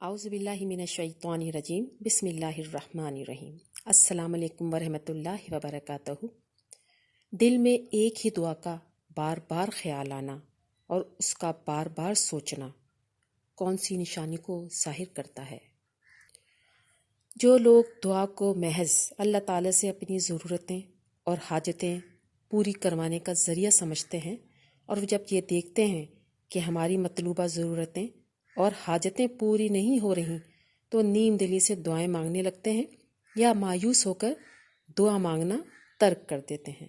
اعوذ باللہ من الشیطان الرجیم بسم اللہ الرحمن الرحیم۔ السلام علیکم ورحمۃ اللہ وبرکاتہ۔ دل میں ایک ہی دعا کا بار بار خیال آنا اور اس کا بار بار سوچنا کون سی نشانی کو ظاہر کرتا ہے؟ جو لوگ دعا کو محض اللہ تعالیٰ سے اپنی ضرورتیں اور حاجتیں پوری کروانے کا ذریعہ سمجھتے ہیں، اور جب یہ دیکھتے ہیں کہ ہماری مطلوبہ ضرورتیں اور حاجتیں پوری نہیں ہو رہی تو نیم دلی سے دعائیں مانگنے لگتے ہیں یا مایوس ہو کر دعا مانگنا ترک کر دیتے ہیں،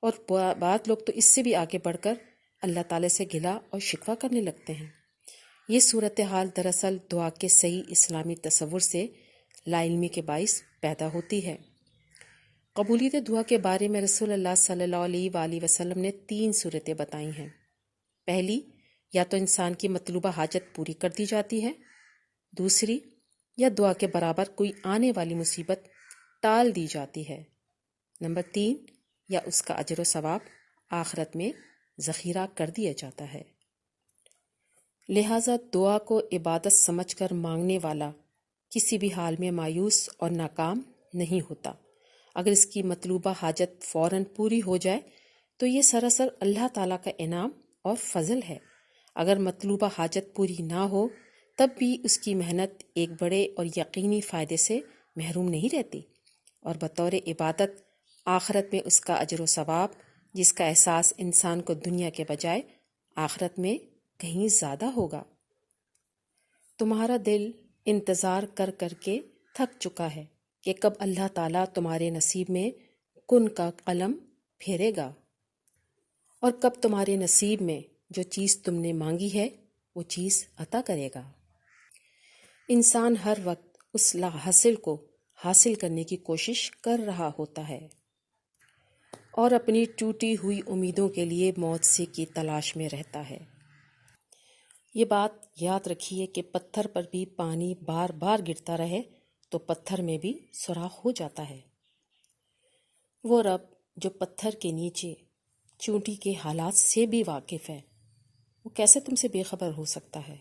اور بعض لوگ تو اس سے بھی آگے بڑھ کر اللہ تعالیٰ سے گلا اور شکوہ کرنے لگتے ہیں۔ یہ صورتحال دراصل دعا کے صحیح اسلامی تصور سے لا علمی کے باعث پیدا ہوتی ہے۔ قبولیت دعا کے بارے میں رسول اللہ صلی اللہ علیہ وآلہ وسلم نے 3 صورتیں بتائی ہیں۔ پہلی، یا تو انسان کی مطلوبہ حاجت پوری کر دی جاتی ہے، دوسری، یا دعا کے برابر کوئی آنے والی مصیبت ٹال دی جاتی ہے، نمبر 3، یا اس کا اجر و ثواب آخرت میں ذخیرہ کر دیا جاتا ہے۔ لہٰذا دعا کو عبادت سمجھ کر مانگنے والا کسی بھی حال میں مایوس اور ناکام نہیں ہوتا۔ اگر اس کی مطلوبہ حاجت فوراً پوری ہو جائے تو یہ سراسر اللہ تعالیٰ کا انعام اور فضل ہے۔ اگر مطلوبہ حاجت پوری نہ ہو تب بھی اس کی محنت ایک بڑے اور یقینی فائدے سے محروم نہیں رہتی، اور بطور عبادت آخرت میں اس کا اجر و ثواب، جس کا احساس انسان کو دنیا کے بجائے آخرت میں کہیں زیادہ ہوگا۔ تمہارا دل انتظار کر کر کے تھک چکا ہے کہ کب اللہ تعالیٰ تمہارے نصیب میں کن کا قلم پھیرے گا، اور کب تمہارے نصیب میں جو چیز تم نے مانگی ہے وہ چیز عطا کرے گا۔ انسان ہر وقت اس حاصل کو حاصل کرنے کی کوشش کر رہا ہوتا ہے اور اپنی ٹوٹی ہوئی امیدوں کے لیے معجزے کی تلاش میں رہتا ہے۔ یہ بات یاد رکھیے کہ پتھر پر بھی پانی بار بار گرتا رہے تو پتھر میں بھی سوراخ ہو جاتا ہے۔ وہ رب جو پتھر کے نیچے چونٹی کے حالات سے بھی واقف ہے، وہ کیسے تم سے بے خبر ہو سکتا ہے؟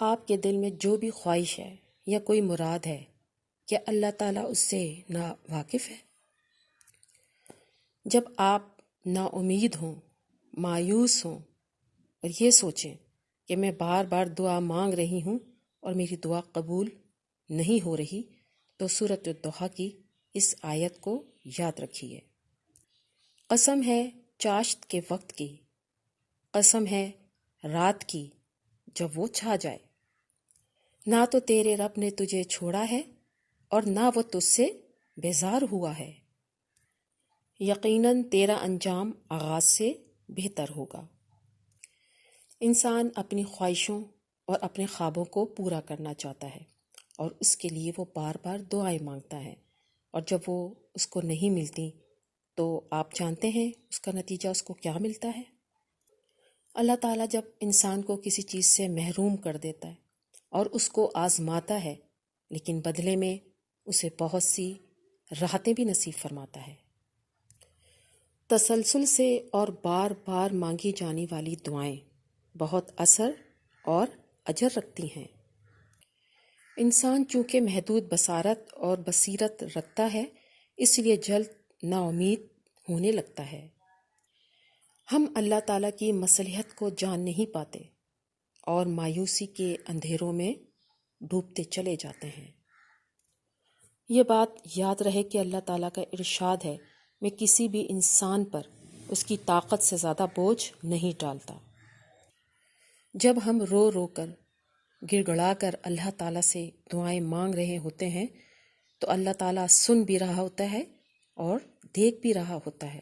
آپ کے دل میں جو بھی خواہش ہے یا کوئی مراد ہے، کیا اللہ تعالیٰ اس سے نا واقف ہے؟ جب آپ نا امید ہوں، مایوس ہوں اور یہ سوچیں کہ میں بار بار دعا مانگ رہی ہوں اور میری دعا قبول نہیں ہو رہی، تو سورۃ الضحیٰ کی اس آیت کو یاد رکھیے۔ قسم ہے چاشت کے وقت کی، قسم ہے رات کی جب وہ چھا جائے، نہ تو تیرے رب نے تجھے چھوڑا ہے اور نہ وہ تجھ سے بیزار ہوا ہے، یقیناً تیرا انجام آغاز سے بہتر ہوگا۔ انسان اپنی خواہشوں اور اپنے خوابوں کو پورا کرنا چاہتا ہے، اور اس کے لیے وہ بار بار دعائیں مانگتا ہے، اور جب وہ اس کو نہیں ملتی تو آپ جانتے ہیں اس کا نتیجہ اس کو کیا ملتا ہے؟ اللہ تعالیٰ جب انسان کو کسی چیز سے محروم کر دیتا ہے اور اس کو آزماتا ہے، لیکن بدلے میں اسے بہت سی راحتیں بھی نصیب فرماتا ہے۔ تسلسل سے اور بار بار مانگی جانے والی دعائیں بہت اثر اور اجر رکھتی ہیں۔ انسان چونکہ محدود بصارت اور بصیرت رکھتا ہے، اس لیے جلد نا امید ہونے لگتا ہے۔ ہم اللہ تعالیٰ کی مصلحت کو جان نہیں پاتے اور مایوسی کے اندھیروں میں ڈوبتے چلے جاتے ہیں۔ یہ بات یاد رہے کہ اللہ تعالیٰ کا ارشاد ہے، میں کسی بھی انسان پر اس کی طاقت سے زیادہ بوجھ نہیں ڈالتا۔ جب ہم رو رو کر گڑ گڑا کر اللہ تعالیٰ سے دعائیں مانگ رہے ہوتے ہیں تو اللہ تعالیٰ سن بھی رہا ہوتا ہے اور دیکھ بھی رہا ہوتا ہے۔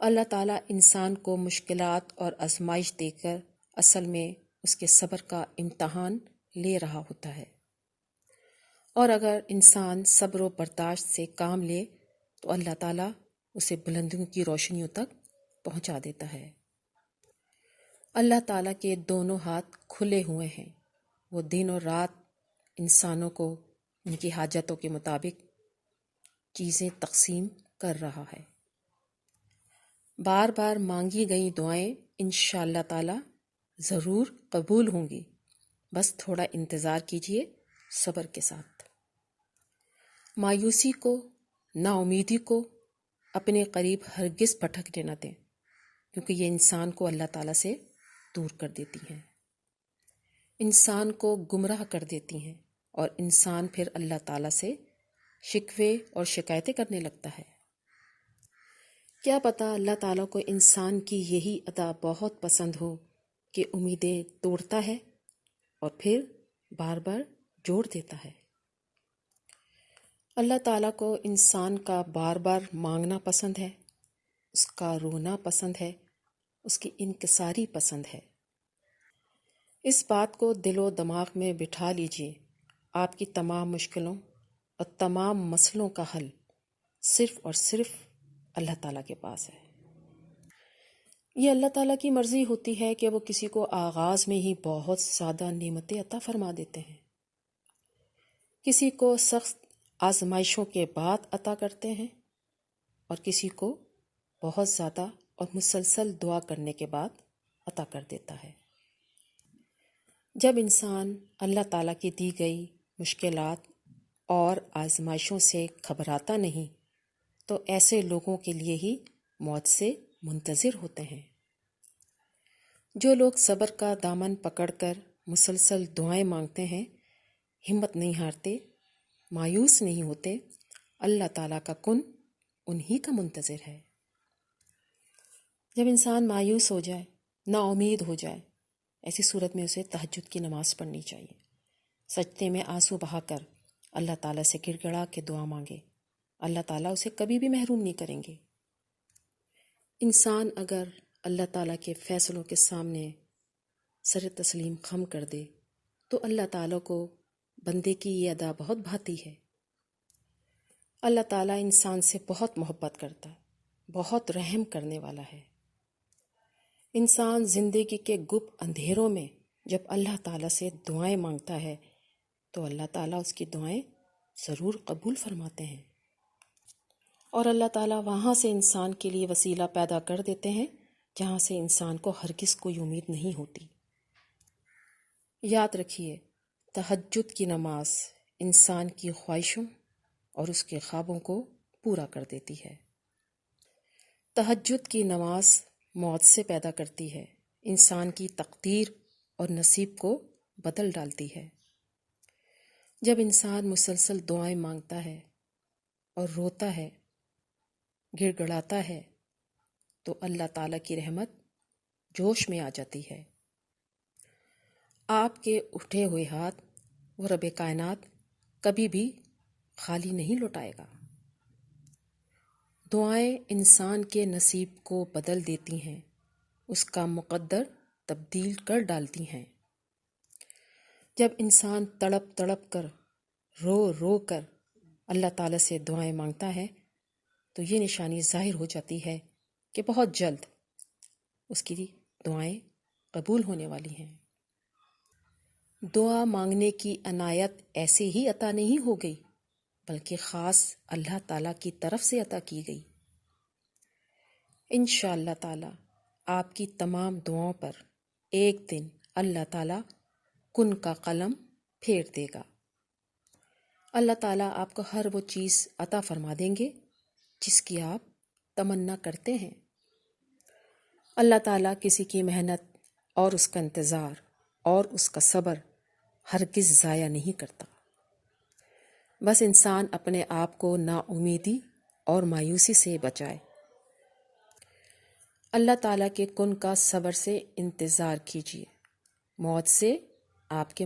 اللہ تعالیٰ انسان کو مشکلات اور آزمائش دے کر اصل میں اس کے صبر کا امتحان لے رہا ہوتا ہے، اور اگر انسان صبر و برداشت سے کام لے تو اللہ تعالیٰ اسے بلندیوں کی روشنیوں تک پہنچا دیتا ہے۔ اللہ تعالیٰ کے دونوں ہاتھ کھلے ہوئے ہیں، وہ دن اور رات انسانوں کو ان کی حاجتوں کے مطابق چیزیں تقسیم کر رہا ہے۔ بار بار مانگی گئی دعائیں انشاءاللہ تعالیٰ ضرور قبول ہوں گی، بس تھوڑا انتظار کیجیے صبر کے ساتھ۔ مایوسی کو، نا امیدی کو اپنے قریب ہرگز پٹکنے نہ دیں، کیونکہ یہ انسان کو اللہ تعالیٰ سے دور کر دیتی ہیں، انسان کو گمراہ کر دیتی ہیں، اور انسان پھر اللہ تعالیٰ سے شکوے اور شکایتیں کرنے لگتا ہے۔ کیا پتہ اللہ تعالیٰ کو انسان کی یہی ادا بہت پسند ہو کہ امیدیں توڑتا ہے اور پھر بار بار جوڑ دیتا ہے۔ اللہ تعالیٰ کو انسان کا بار بار مانگنا پسند ہے، اس کا رونا پسند ہے، اس کی انکساری پسند ہے۔ اس بات کو دل و دماغ میں بٹھا لیجئے، آپ کی تمام مشکلوں اور تمام مسئلوں کا حل صرف اور صرف اللہ تعالیٰ کے پاس ہے۔ یہ اللہ تعالیٰ کی مرضی ہوتی ہے کہ وہ کسی کو آغاز میں ہی بہت زیادہ نعمتیں عطا فرما دیتے ہیں، کسی کو سخت آزمائشوں کے بعد عطا کرتے ہیں، اور کسی کو بہت زیادہ اور مسلسل دعا کرنے کے بعد عطا کر دیتا ہے۔ جب انسان اللہ تعالیٰ کی دی گئی مشکلات اور آزمائشوں سے گھبراتا نہیں تو ایسے لوگوں کے لیے ہی موت سے منتظر ہوتے ہیں۔ جو لوگ صبر کا دامن پکڑ کر مسلسل دعائیں مانگتے ہیں، ہمت نہیں ہارتے، مایوس نہیں ہوتے، اللہ تعالیٰ کا کن انہی کا منتظر ہے۔ جب انسان مایوس ہو جائے، نا امید ہو جائے، ایسی صورت میں اسے تہجد کی نماز پڑھنی چاہیے، سجدے میں آنسو بہا کر اللہ تعالیٰ سے گڑ گڑا کے دعا مانگے، اللہ تعالیٰ اسے کبھی بھی محروم نہیں کریں گے۔ انسان اگر اللہ تعالیٰ کے فیصلوں کے سامنے سر تسلیم خم کر دے تو اللہ تعالیٰ کو بندے کی یہ ادا بہت بھاتی ہے۔ اللہ تعالیٰ انسان سے بہت محبت کرتا ہے، بہت رحم کرنے والا ہے۔ انسان زندگی کے گپ اندھیروں میں جب اللہ تعالیٰ سے دعائیں مانگتا ہے تو اللہ تعالیٰ اس کی دعائیں ضرور قبول فرماتے ہیں، اور اللہ تعالیٰ وہاں سے انسان کے لیے وسیلہ پیدا کر دیتے ہیں جہاں سے انسان کو ہرگز کوئی امید نہیں ہوتی۔ یاد رکھیے، تہجد کی نماز انسان کی خواہشوں اور اس کے خوابوں کو پورا کر دیتی ہے۔ تہجد کی نماز موت سے پیدا کرتی ہے، انسان کی تقدیر اور نصیب کو بدل ڈالتی ہے۔ جب انسان مسلسل دعائیں مانگتا ہے اور روتا ہے، گڑ گڑاتا ہے، تو اللہ تعالیٰ کی رحمت جوش میں آ جاتی ہے۔ آپ کے اٹھے ہوئے ہاتھ وہ رب کائنات کبھی بھی خالی نہیں لوٹائے گا۔ دعائیں انسان کے نصیب کو بدل دیتی ہیں، اس کا مقدر تبدیل کر ڈالتی ہیں۔ جب انسان تڑپ تڑپ کر، رو رو کر اللہ تعالیٰ سے دعائیں مانگتا ہے تو یہ نشانی ظاہر ہو جاتی ہے کہ بہت جلد اس کی دعائیں قبول ہونے والی ہیں۔ دعا مانگنے کی عنایت ایسے ہی عطا نہیں ہو گئی، بلکہ خاص اللہ تعالیٰ کی طرف سے عطا کی گئی۔ انشاءاللہ تعالیٰ آپ کی تمام دعاؤں پر ایک دن اللہ تعالیٰ کن کا قلم پھیر دے گا۔ اللہ تعالیٰ آپ کو ہر وہ چیز عطا فرما دیں گے جس کی آپ تمنا کرتے ہیں۔ اللہ تعالیٰ کسی کی محنت اور اس کا انتظار اور اس کا صبر ہرگز ضائع نہیں کرتا۔ بس انسان اپنے آپ کو نا امیدی اور مایوسی سے بچائے۔ اللہ تعالیٰ کے کن کا صبر سے انتظار کیجیے، موت سے آپ کے